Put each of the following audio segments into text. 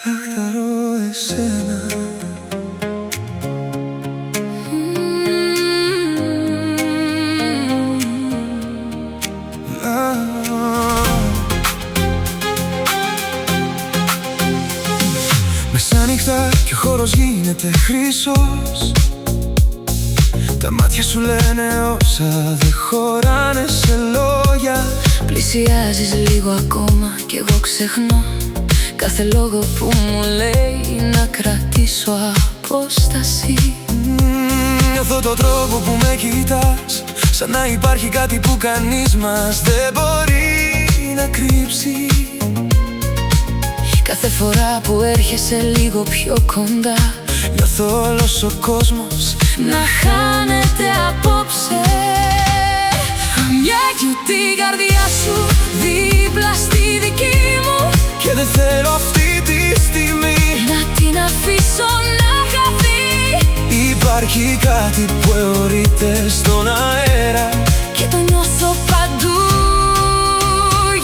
Λαχταρώ εσένα. Μεσάνυχτα και ο χώρος γίνεται χρυσός. Τα μάτια σου λένε όσα δεν χωράνε σε λόγια. Πλησιάζεις λίγο ακόμα κι εγώ ξεχνώ κάθε λόγο που μου λέει να κρατήσω απόσταση. Νιώθω τον τρόπο που με κοιτάς, σαν να υπάρχει κάτι που κανείς μας δεν μπορεί να κρύψει. Κάθε φορά που έρχεσαι λίγο πιο κοντά, νιώθω όλος ο κόσμος να χάνεται απόψε. Μια κιουτή καρδιά σου δίπλα στη δική μου, και δεν θέλω αυτή τη στιγμή να την αφήσω να χαθεί. Υπάρχει κάτι που αιωρείται στον αέρα και το νιώθω παντού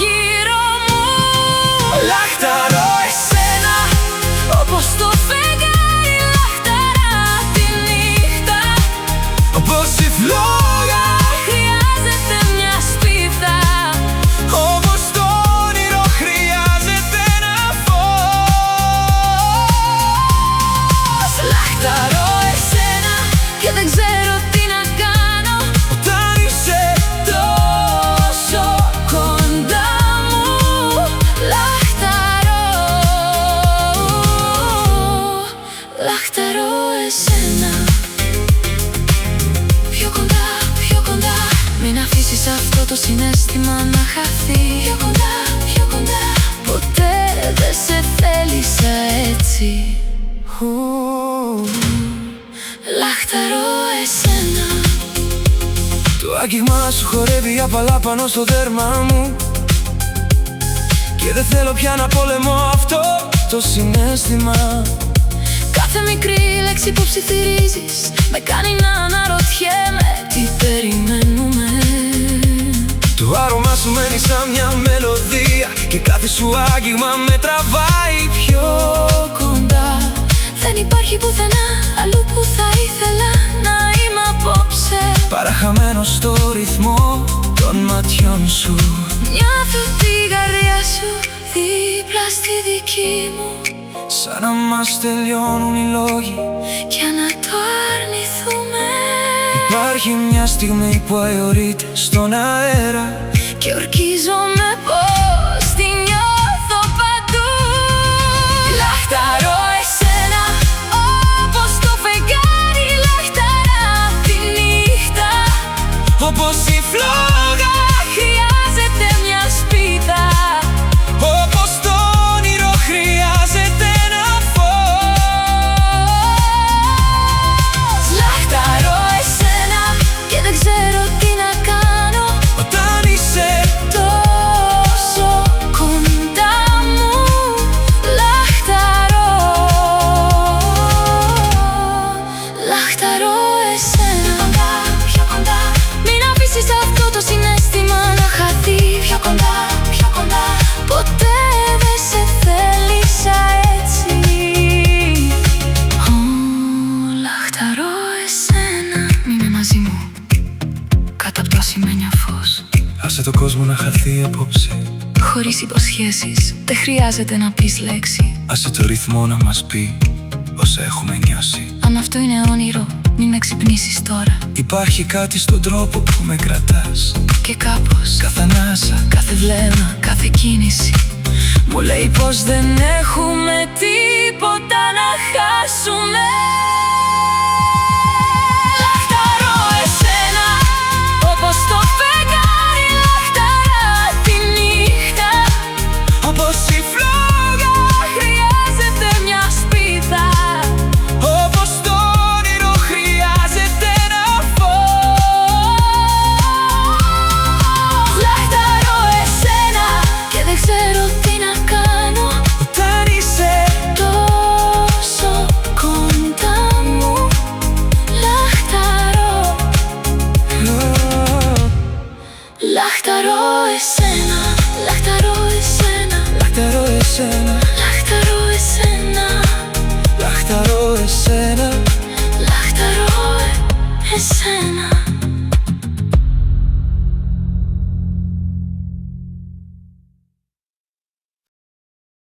γύρω μου. Λαχταρώ εσένα, όπως το φεγγάρι λαχταρά τη νύχτα. όπως η φλόγα χρειάζεται μια σπίθα. όπως το όνειρο χρειάζεται ένα φως. Λαχταρώ εσένα και δεν ξέρω τι να κάνω Όταν είσαι τόσο κοντά μου. Λαχταρώ, λαχταρώ εσένα. Πιο κοντά, πιο κοντά, μην αφήσεις αυτό το συναίσθημα να χαθεί. Πιο κοντά, πιο κοντά, ποτέ δεν σε θέλησα έτσι. Λαχταρώ εσένα. το άγγιγμα σου χορεύει απαλά πάνω στο δέρμα μου, και δεν θέλω πια να πολεμώ αυτό το συναίσθημα. Κάθε μικρή λέξη που ψιθυρίζεις με κάνει να αναρωτιέμαι τι περιμένουμε. Το άρωμά σου μένει σαν μια μελωδία, και κάθε σου άγγιγμα με τραβάει πιο κοντά. Δεν υπάρχει πουθενά αλλού που θα ήθελα να είμαι απόψε, παραχαμένος στο ρυθμό των ματιών σου. νιώθω τη καρδιά σου δίπλα στη δική μου, Σαν να μας τελειώνουν οι λόγοι για να το αρνηθούμε. Υπάρχει μια στιγμή που αιωρείται στον αέρα Και ορκίζομαι πως τη νιώθω παντού. Λαχταρώ εσένα, όπως το φεγγάρι λαχταρά τη νύχτα. όπως η φλόγα Χρειάζεται μια σπίθα. όπως το όνειρο χρειάζεται ένα φως. Λαχταρώ εσένα και δεν ξέρω τι να κάνω Όταν είσαι τόσο κοντά μου. Λαχταρώ, λαχταρώ εσένα. Πιο κοντά, μην αφήσεις αυτό το συναίσθημα να χαθεί. Πιο κοντά, πιο κοντά, ποτέ δεν σε θέλησα έτσι. Λαχταρώ εσένα. Μείνε μαζί μου κάτω από το ασημένια φως. άσε το κόσμο να χαθεί απόψε. Χωρίς υποσχέσεις δεν χρειάζεται να πεις λέξη. Άσε το ρυθμό να μας πει όσα έχουμε νιώσει. Αν αυτό είναι όνειρο, μην με ξυπνήσεις τώρα. Υπάρχει κάτι στον τρόπο που με κρατάς, Και κάπως κάθε ανάσα, κάθε βλέμμα, κάθε κίνηση μου λέει πως δεν έχουμε τίποτα να χάσουμε. Λαχταρώ εσένα, όπως το φεγγάρι λαχταρά τη νύχτα. όπως η φλόγα Χρειάζεται μια σπίθα. όπως το όνειρο χρειάζεται ένα φως. Λαχταρώ εσένα και δεν ξέρω τι να κάνω Όταν είσαι τόσο κοντά μου. Λαχταρώ, λαχταρώ εσένα. Λαχταρώ εσένα. λαχταρώ εσένα. Λαχταρώ εσένα. εσένα.